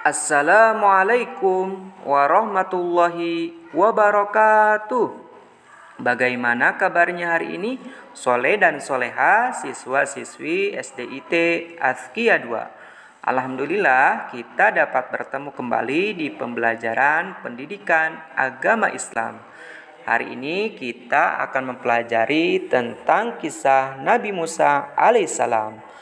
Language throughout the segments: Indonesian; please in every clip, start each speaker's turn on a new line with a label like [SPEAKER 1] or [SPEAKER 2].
[SPEAKER 1] Assalamualaikum warahmatullahi wabarakatuh. Bagaimana kabarnya hari ini? Soleh dan soleha, siswa-siswi SDIT Azkia 2. Alhamdulillah kita dapat bertemu kembali di pembelajaran pendidikan agama Islam. Hari ini kita akan mempelajari tentang kisah Nabi Musa alaihissalam.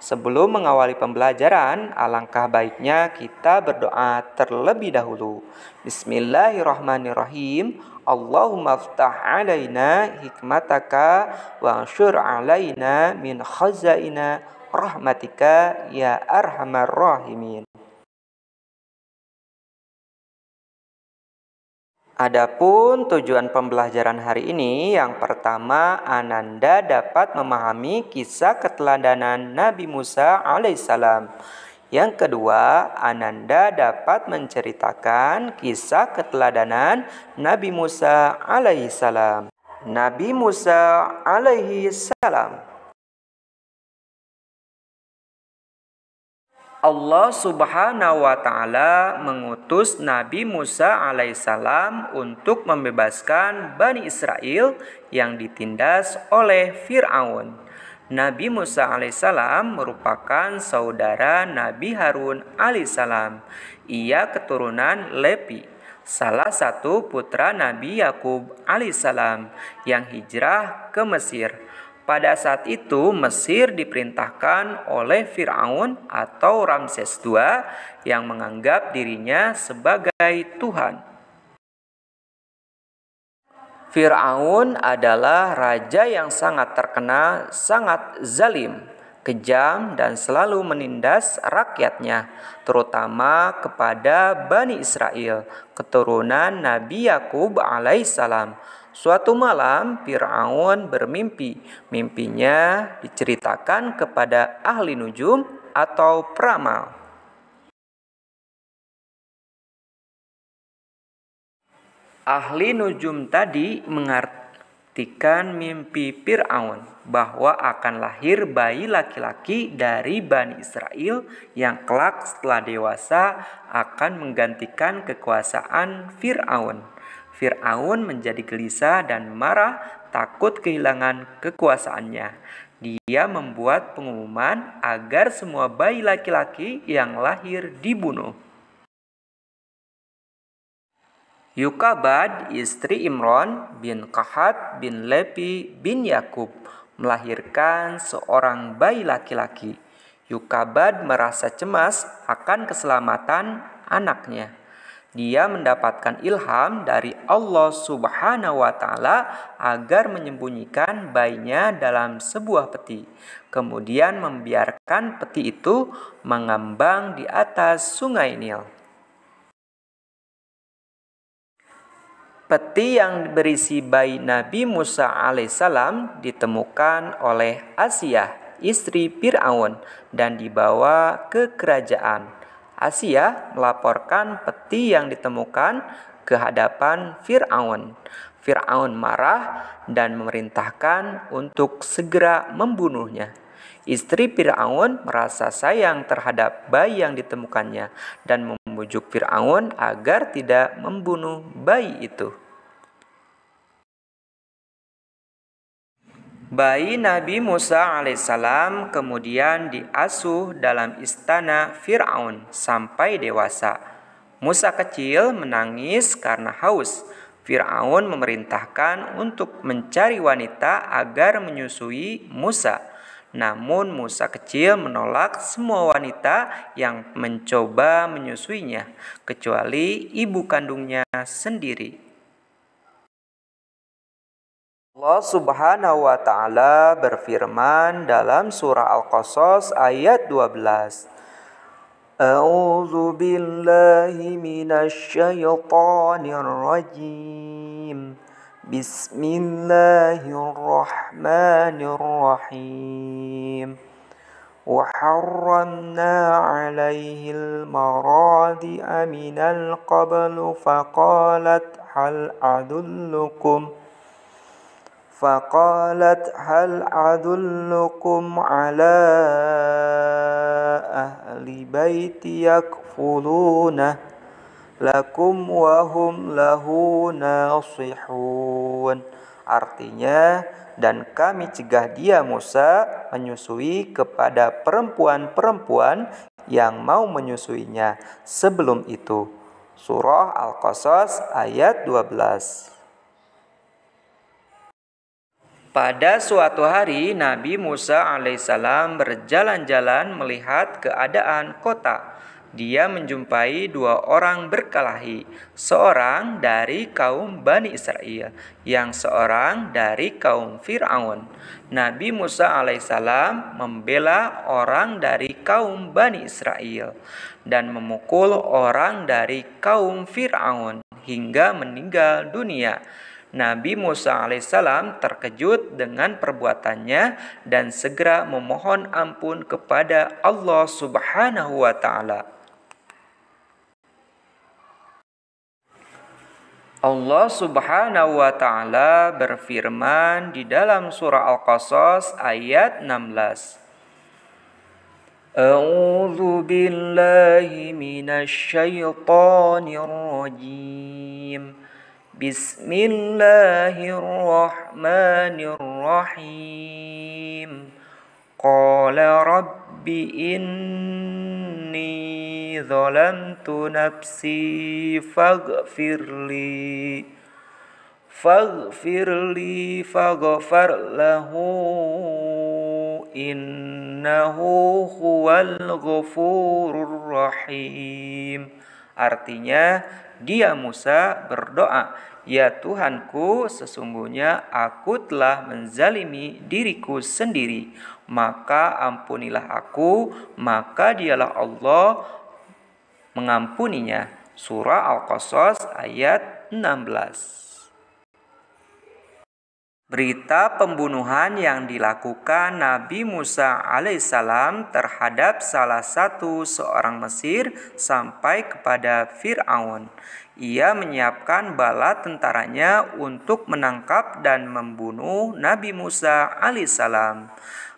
[SPEAKER 1] Sebelum mengawali pembelajaran, alangkah baiknya kita berdoa terlebih dahulu. Bismillahirrahmanirrahim. Allahumma aftah alaina hikmataka wa ansyur alaina min khazaina rahmatika ya arhamar rahimin. Adapun tujuan pembelajaran hari ini, yang pertama, Ananda dapat memahami kisah keteladanan Nabi Musa alaihissalam. Yang kedua, Ananda dapat menceritakan kisah keteladanan Nabi Musa alaihissalam. Nabi Musa alaihissalam. Allah Subhanahu wa Ta'ala mengutus Nabi Musa alaihissalam untuk membebaskan Bani Israel yang ditindas oleh Fir'aun. Nabi Musa alaihissalam merupakan saudara Nabi Harun alaihissalam. Ia keturunan Levi, salah satu putra Nabi Yakub alaihissalam yang hijrah ke Mesir. Pada saat itu Mesir diperintahkan oleh Fir'aun atau Ramses II yang menganggap dirinya sebagai Tuhan. Fir'aun adalah raja yang sangat terkenal, sangat zalim, kejam, dan selalu menindas rakyatnya, terutama kepada Bani Israel, keturunan Nabi Yakub alaihissalam. Suatu malam Fir'aun bermimpi. Mimpinya diceritakan kepada ahli nujum atau peramal. Ahli nujum tadi mengartikan mimpi Fir'aun bahwa akan lahir bayi laki-laki dari Bani Israel yang kelak setelah dewasa akan menggantikan kekuasaan Fir'aun. Fir'aun menjadi gelisah dan marah, takut kehilangan kekuasaannya. Dia membuat pengumuman agar semua bayi laki-laki yang lahir dibunuh. Yukabad, istri Imron bin Qahat bin Levi bin Yakub, melahirkan seorang bayi laki-laki. Yukabad merasa cemas akan keselamatan anaknya. Dia mendapatkan ilham dari Allah Subhanahu wa Ta'ala agar menyembunyikan bayinya dalam sebuah peti. Kemudian membiarkan peti itu mengambang di atas sungai Nil. Peti yang berisi bayi Nabi Musa alaihissalam ditemukan oleh Asiyah, istri Fir'aun, dan dibawa ke kerajaan. Asiyah melaporkan peti yang ditemukan ke hadapan Fir'aun. Fir'aun marah dan memerintahkan untuk segera membunuhnya. Istri Fir'aun merasa sayang terhadap bayi yang ditemukannya dan membujuk Fir'aun agar tidak membunuh bayi itu. Bayi Nabi Musa alaihissalam kemudian diasuh dalam istana Fir'aun sampai dewasa. Musa kecil menangis karena haus. Fir'aun memerintahkan untuk mencari wanita agar menyusui Musa. Namun Musa kecil menolak semua wanita yang mencoba menyusuinya, kecuali ibu kandungnya sendiri. Allah Subhanahu wa Ta'ala berfirman dalam surah Al-Qasas ayat 12. A'udzu billahi minasy syaithanir rajim. Bismillahirrahmanirrahim. Wa harramna 'alaihil maradi'a minal qablu faqalat hal أدلكم على ahli baiti yakfulunah lakum wa hum lahu nasihun. Artinya, dan kami cegah dia Musa menyusui kepada perempuan-perempuan yang mau menyusuinya sebelum itu. Surah Al-Qasas ayat 12. Pada suatu hari Nabi Musa alaihissalam berjalan-jalan melihat keadaan kota. Dia menjumpai dua orang berkelahi, seorang dari kaum Bani Israel, yang seorang dari kaum Fir'aun. Nabi Musa alaihissalam membela orang dari kaum Bani Israel dan memukul orang dari kaum Fir'aun hingga meninggal dunia. Nabi Musa alaihissalam terkejut dengan perbuatannya dan segera memohon ampun kepada Allah Subhanahu wa Ta'ala. Allah Subhanahu wa Ta'ala berfirman di dalam surah Al-Qasas ayat 16. A'udzu billahi minasy syaithanir rajim. Bismillahirrahmanirrahim. Qala rabbi inni zalamtu nafsi faghfirli faghfar lahu innahu huwal ghafurur rahim. Artinya, dia Musa berdoa, "Ya Tuhanku, sesungguhnya aku telah menzalimi diriku sendiri, maka ampunilah aku." Maka dialah Allah mengampuninya. Surah Al-Qasas ayat 16. Berita pembunuhan yang dilakukan Nabi Musa alaihissalam terhadap salah satu seorang Mesir sampai kepada Fir'aun. Ia menyiapkan bala tentaranya untuk menangkap dan membunuh Nabi Musa alaihissalam.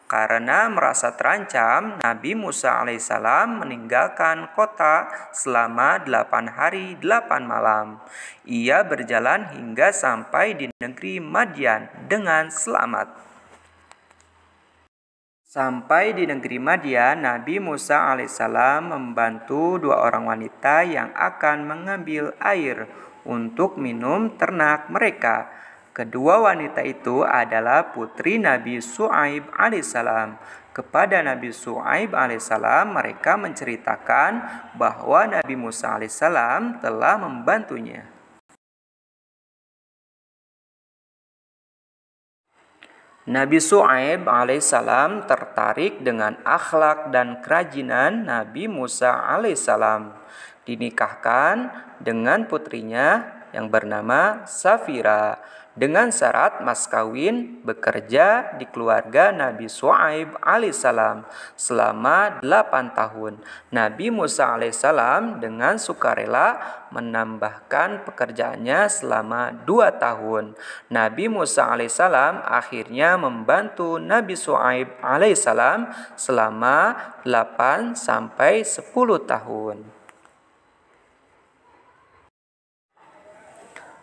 [SPEAKER 1] Karena merasa terancam, Nabi Musa alaihissalam meninggalkan kota selama 8 hari 8 malam. Ia berjalan hingga sampai di negeri Madian dengan selamat. Sampai di negeri Madian, Nabi Musa alaihissalam membantu dua orang wanita yang akan mengambil air untuk minum ternak mereka. Kedua wanita itu adalah putri Nabi Syu'aib alaihissalam. Kepada Nabi Syu'aib alaihissalam mereka menceritakan bahwa Nabi Musa alaihissalam telah membantunya. Nabi Syu'aib alaihissalam tertarik dengan akhlak dan kerajinan Nabi Musa alaihissalam. Dinikahkan dengan putrinya yang bernama Safira dengan syarat mas kawin bekerja di keluarga Nabi Syu'aib alaihissalam selama 8 tahun. Nabi Musa alaihissalam dengan sukarela menambahkan pekerjaannya selama 2 tahun. Nabi Musa alaihissalam akhirnya membantu Nabi Syu'aib alaihissalam selama 8 sampai 10 tahun.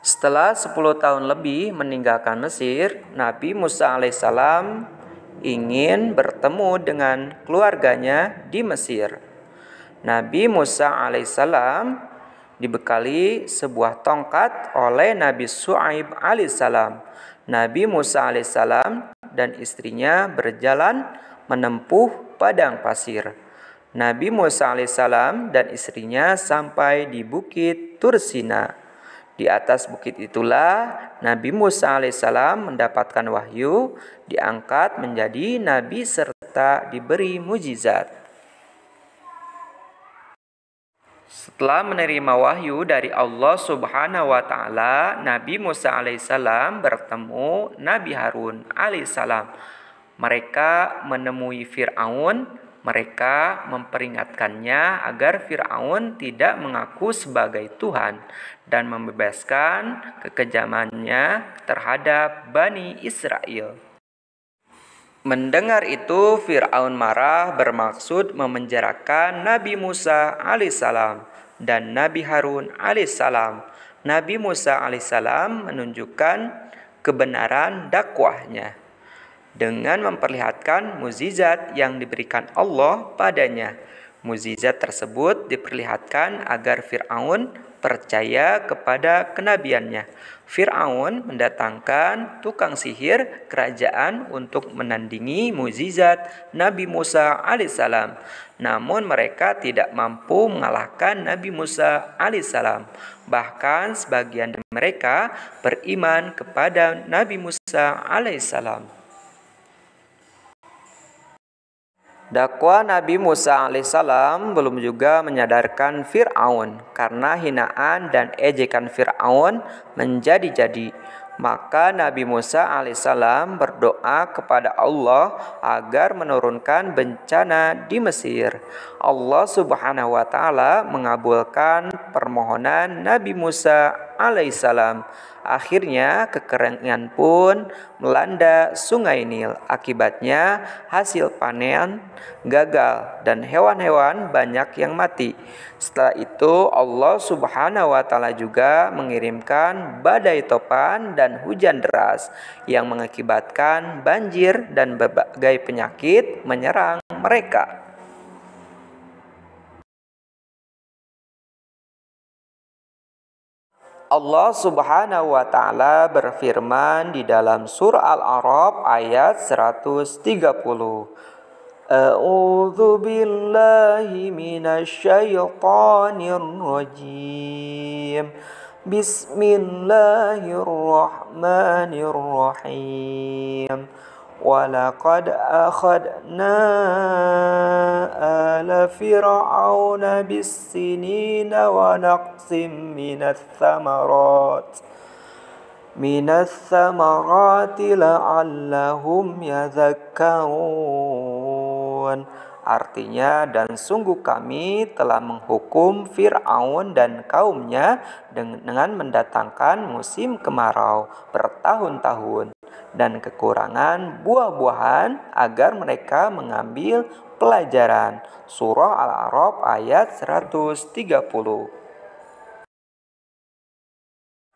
[SPEAKER 1] Setelah 10 tahun lebih meninggalkan Mesir, Nabi Musa alaihissalam ingin bertemu dengan keluarganya di Mesir. Nabi Musa alaihissalam dibekali sebuah tongkat oleh Nabi Syu'aib alaihissalam. Nabi Musa alaihissalam dan istrinya berjalan menempuh padang pasir. Nabi Musa alaihissalam dan istrinya sampai di bukit Tursina. Di atas bukit itulah Nabi Musa alaihissalam mendapatkan wahyu, diangkat menjadi nabi serta diberi mujizat. Setelah menerima wahyu dari Allah Subhanahu wa Ta'ala, Nabi Musa alaihissalam bertemu Nabi Harun alaihissalam. Mereka menemui Fir'aun. Mereka memperingatkannya agar Fir'aun tidak mengaku sebagai Tuhan dan membebaskan kekejamannya terhadap Bani Israel. Mendengar itu, Fir'aun marah bermaksud memenjarakan Nabi Musa alaihissalam dan Nabi Harun alaihissalam. Nabi Musa alaihissalam menunjukkan kebenaran dakwahnya dengan memperlihatkan mukjizat yang diberikan Allah padanya. Mukjizat tersebut diperlihatkan agar Fir'aun percaya kepada kenabiannya. Fir'aun mendatangkan tukang sihir kerajaan untuk menandingi mukjizat Nabi Musa alaihissalam. Namun mereka tidak mampu mengalahkan Nabi Musa alaihissalam. Bahkan sebagian dari mereka beriman kepada Nabi Musa alaihissalam. Dakwah Nabi Musa alaihissalam belum juga menyadarkan Fir'aun karena hinaan dan ejekan Fir'aun menjadi-jadi. Maka Nabi Musa alaihissalam berdoa kepada Allah agar menurunkan bencana di Mesir. Allah subhanahu wa ta'ala mengabulkan permohonan Nabi Musa alaihissalam. Akhirnya kekeringan pun melanda sungai Nil. Akibatnya hasil panen gagal dan hewan-hewan banyak yang mati. Setelah itu Allah subhanahu wa ta'ala juga mengirimkan badai topan dan hujan deras yang mengakibatkan banjir dan berbagai penyakit menyerang mereka. Allah subhanahu wa ta'ala berfirman di dalam surah Al-A'raf ayat 130. A'udzu billahi minasyaitonir rajim. Bismillahirrahmanirrahim. Walaqad akhadna ala fir'auna bis-sinina wa naqsim minats thamarati la'allahum yadhakkarun. Artinya, dan sungguh kami telah menghukum Fir'aun dan kaumnya dengan mendatangkan musim kemarau bertahun-tahun dan kekurangan buah-buahan agar mereka mengambil pelajaran. Surah Al-A'raf ayat 130.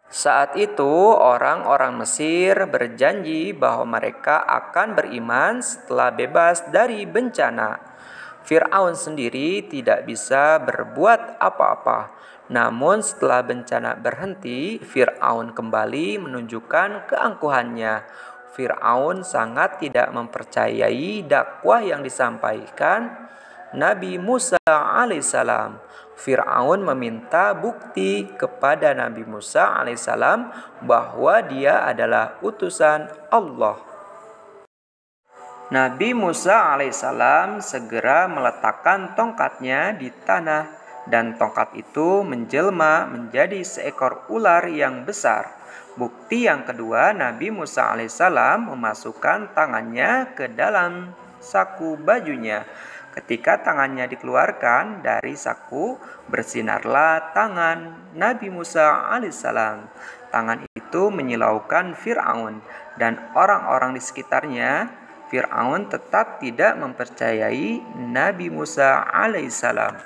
[SPEAKER 1] Saat itu orang-orang Mesir berjanji bahwa mereka akan beriman setelah bebas dari bencana. Fir'aun sendiri tidak bisa berbuat apa-apa. Namun setelah bencana berhenti, Fir'aun kembali menunjukkan keangkuhannya. Fir'aun sangat tidak mempercayai dakwah yang disampaikan Nabi Musa alaihissalam. Fir'aun meminta bukti kepada Nabi Musa alaihissalam bahwa dia adalah utusan Allah. Nabi Musa alaihissalam segera meletakkan tongkatnya di tanah dan tongkat itu menjelma menjadi seekor ular yang besar. Bukti yang kedua, Nabi Musa alaihissalam memasukkan tangannya ke dalam saku bajunya. Ketika tangannya dikeluarkan dari saku, bersinarlah tangan Nabi Musa alaihissalam. Tangan itu menyilaukan Fir'aun dan orang-orang di sekitarnya. Fir'aun tetap tidak mempercayai Nabi Musa alaihissalam.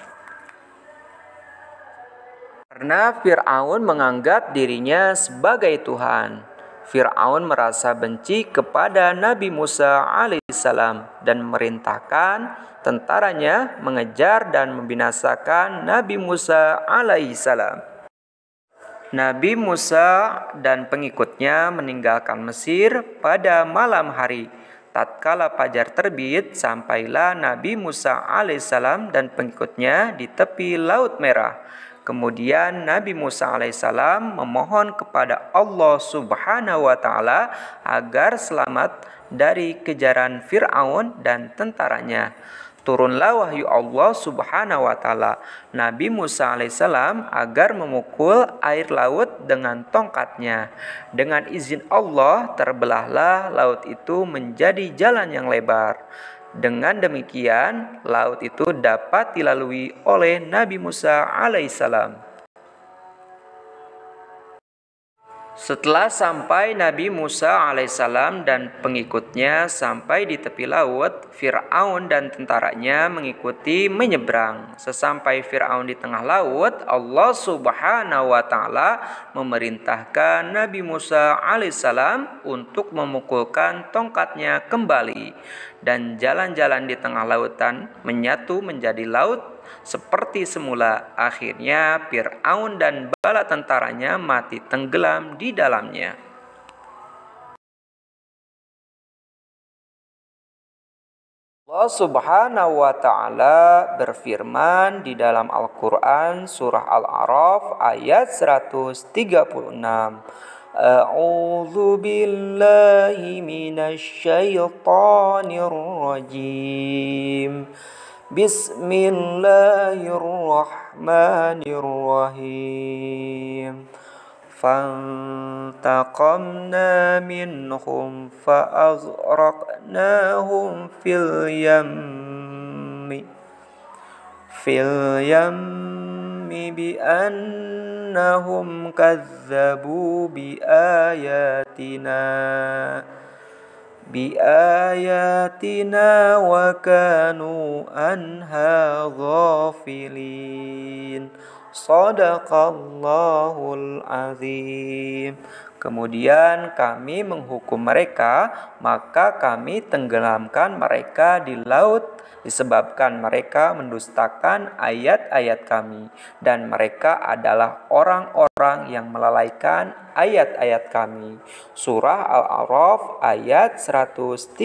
[SPEAKER 1] Karena Fir'aun menganggap dirinya sebagai Tuhan, Fir'aun merasa benci kepada Nabi Musa alaihissalam dan memerintahkan tentaranya mengejar dan membinasakan Nabi Musa alaihissalam. Nabi Musa dan pengikutnya meninggalkan Mesir pada malam hari. Tatkala fajar terbit, sampailah Nabi Musa alaihissalam dan pengikutnya di tepi Laut Merah. Kemudian Nabi Musa alaihissalam memohon kepada Allah subhanahu wa ta'ala agar selamat dari kejaran Fir'aun dan tentaranya. Turunlah wahyu Allah subhanahu wa ta'ala Nabi Musa alaihissalam agar memukul air laut dengan tongkatnya. Dengan izin Allah terbelahlah laut itu menjadi jalan yang lebar. Dengan demikian laut itu dapat dilalui oleh Nabi Musa alaihissalam. Setelah sampai Nabi Musa alaihissalam dan pengikutnya sampai di tepi laut, Fir'aun dan tentaranya mengikuti menyeberang. Sesampai Fir'aun di tengah laut, Allah Subhanahu wa Ta'ala memerintahkan Nabi Musa alaihissalam untuk memukulkan tongkatnya kembali, dan jalan-jalan di tengah lautan menyatu menjadi laut seperti semula. Akhirnya Fir'aun dan bala tentaranya mati tenggelam di dalamnya. Allah Subhanahu wa Ta'ala berfirman di dalam Al-Quran surah Al-A'raf ayat 136. A'udzu billahi minasy syaithanir rajim. Bismillahirrahmanirrahim. فانتقمنا منهم فأغرقناهم في اليم بأنهم كذبوا بآياتنا وكانوا عنها غافلين. Shadaqallahul azim. Kemudian kami menghukum mereka, maka kami tenggelamkan mereka di laut disebabkan mereka mendustakan ayat-ayat kami, dan mereka adalah orang-orang yang melalaikan ayat-ayat kami. Surah Al-A'raf ayat 136.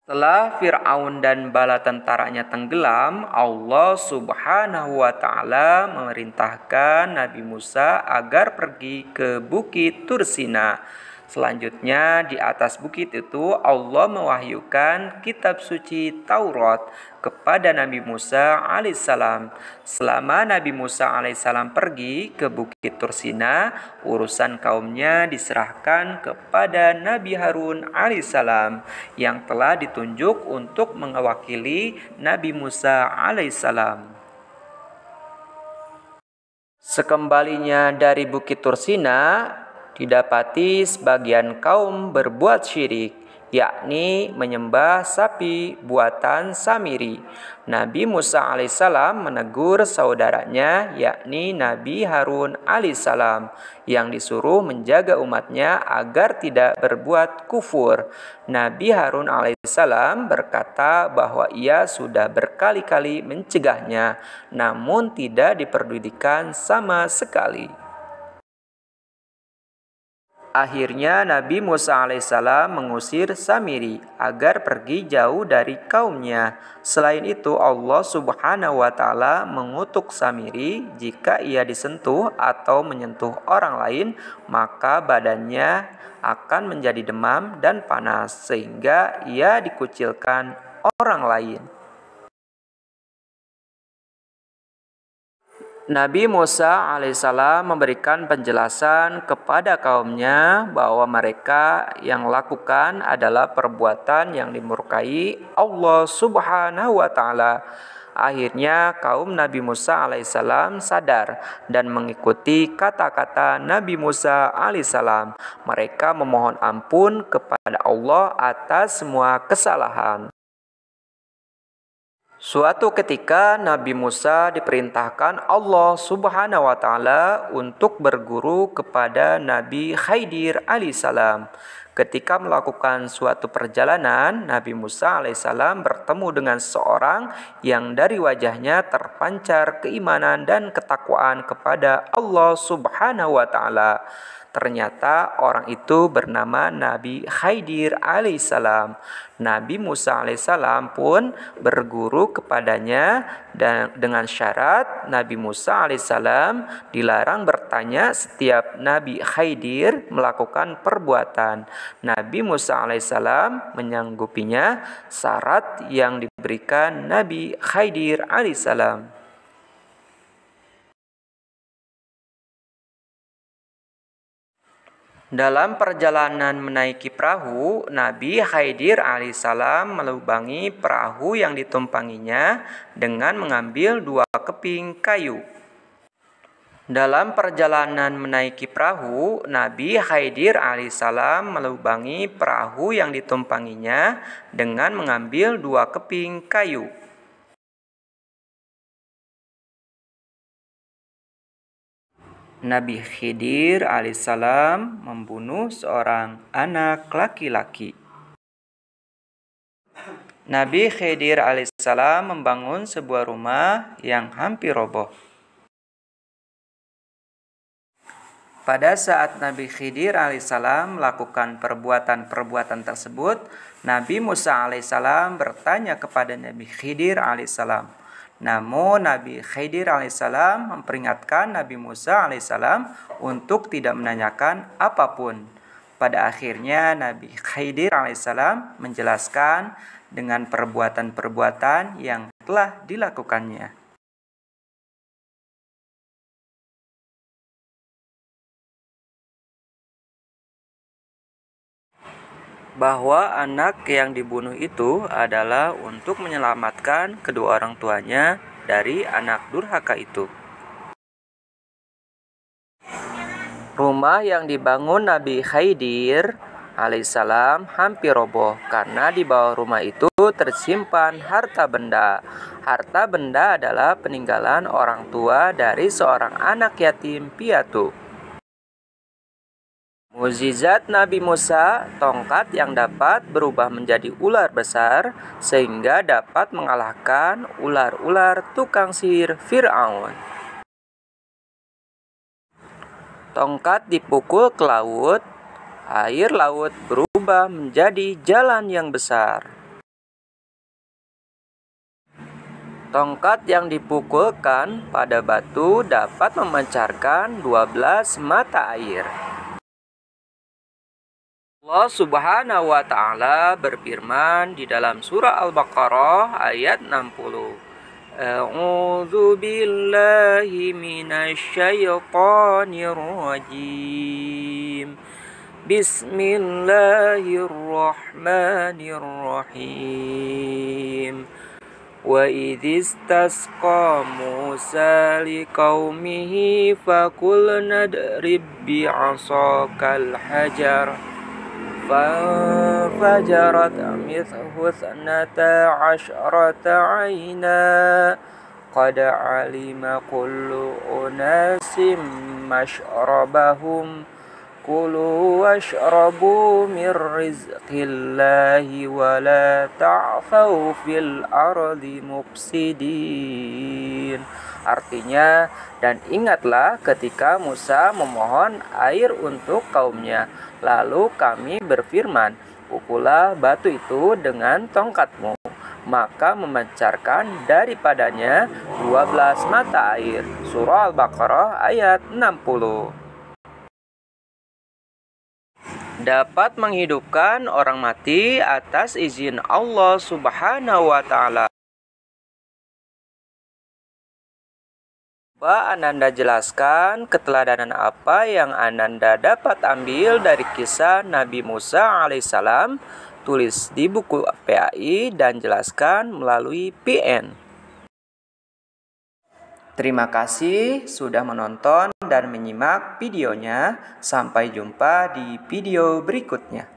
[SPEAKER 1] Setelah Fir'aun dan bala tentaranya tenggelam, Allah Subhanahu wa Ta'ala memerintahkan Nabi Musa agar pergi ke Bukit Tursina. Selanjutnya di atas bukit itu Allah mewahyukan kitab suci Taurat kepada Nabi Musa alaihissalam. Selama Nabi Musa alaihissalam pergi ke Bukit Tursina, urusan kaumnya diserahkan kepada Nabi Harun alaihissalam yang telah ditunjuk untuk mewakili Nabi Musa alaihissalam. Sekembalinya dari Bukit Tursina, didapati sebagian kaum berbuat syirik, yakni menyembah sapi buatan Samiri. Nabi Musa alaihissalam menegur saudaranya, yakni Nabi Harun alaihissalam, yang disuruh menjaga umatnya agar tidak berbuat kufur. Nabi Harun alaihissalam berkata bahwa ia sudah berkali-kali mencegahnya, namun tidak diperdulikan sama sekali. Akhirnya Nabi Musa alaihissalam mengusir Samiri agar pergi jauh dari kaumnya. Selain itu Allah Subhanahu wa Ta'ala mengutuk Samiri, jika ia disentuh atau menyentuh orang lain, maka badannya akan menjadi demam dan panas sehingga ia dikucilkan orang lain. Nabi Musa alaihissalam memberikan penjelasan kepada kaumnya bahwa mereka yang lakukan adalah perbuatan yang dimurkai Allah Subhanahu wa Ta'ala. Akhirnya kaum Nabi Musa alaihissalam sadar dan mengikuti kata-kata Nabi Musa alaihissalam. Mereka memohon ampun kepada Allah atas semua kesalahan. Suatu ketika Nabi Musa diperintahkan Allah Subhanahu wa Ta'ala untuk berguru kepada Nabi Khidir alaihissalam. Ketika melakukan suatu perjalanan, Nabi Musa alaihissalam bertemu dengan seorang yang dari wajahnya terpancar keimanan dan ketakwaan kepada Allah Subhanahu wa Ta'ala. Ternyata orang itu bernama Nabi Khidir alaihissalam. Nabi Musa alaihissalam pun berguru kepadanya, dan dengan syarat Nabi Musa alaihissalam dilarang bertanya setiap Nabi Khidir melakukan perbuatan. Nabi Musa alaihissalam menyanggupinya, syarat yang diberikan Nabi Khidir alaihissalam. Dalam perjalanan menaiki perahu, Nabi Khidir alaihissalam melubangi perahu yang ditumpanginya dengan mengambil 2 keping kayu. Dalam perjalanan menaiki perahu, Nabi Khidir alaihissalam melubangi perahu yang ditumpanginya dengan mengambil 2 keping kayu. Nabi Khidir alaihissalam membunuh seorang anak laki-laki. Nabi Khidir alaihissalam membangun sebuah rumah yang hampir roboh. Pada saat Nabi Khidir alaihissalam melakukan perbuatan-perbuatan tersebut, Nabi Musa alaihissalam bertanya kepada Nabi Khidir alaihissalam. Namun Nabi Khidir alaihissalam memperingatkan Nabi Musa alaihissalam untuk tidak menanyakan apapun. Pada akhirnya Nabi Khidir alaihissalam menjelaskan dengan perbuatan-perbuatan yang telah dilakukannya. Bahwa anak yang dibunuh itu adalah untuk menyelamatkan kedua orang tuanya dari anak durhaka itu. Rumah yang dibangun Nabi Khidir alaihissalam hampir roboh karena di bawah rumah itu tersimpan harta benda. Harta benda adalah peninggalan orang tua dari seorang anak yatim piatu. Mukjizat Nabi Musa, tongkat yang dapat berubah menjadi ular besar sehingga dapat mengalahkan ular-ular tukang sihir Fir'aun. Tongkat dipukul ke laut, air laut berubah menjadi jalan yang besar. Tongkat yang dipukulkan pada batu dapat memancarkan 12 mata air. Allah Subhanahu wa Ta'ala berfirman di dalam surah Al-Baqarah ayat 60. A'udzu billahi minasy syaithanir rajim. Bismillahirrahmanirrahim. Wa idh istasqa Musa liqaumihi faqulna idrib bi'asakal hajar فانفجرت منه 12 عينا قد علم كل أناس مشربهم كلوا واشربوا من رزق الله ولا تعثوا في الأرض مفسدين. Artinya, dan ingatlah ketika Musa memohon air untuk kaumnya. Lalu kami berfirman, pukullah batu itu dengan tongkatmu. Maka memancarkan daripadanya 12 mata air. Surah Al-Baqarah ayat 60. Dapat menghidupkan orang mati atas izin Allah Subhanahu wa Ta'ala. Coba Ananda jelaskan keteladanan apa yang Ananda dapat ambil dari kisah Nabi Musa alaihissalam. Tulis di buku PAI dan jelaskan melalui PN. Terima kasih sudah menonton dan menyimak videonya. Sampai jumpa di video berikutnya.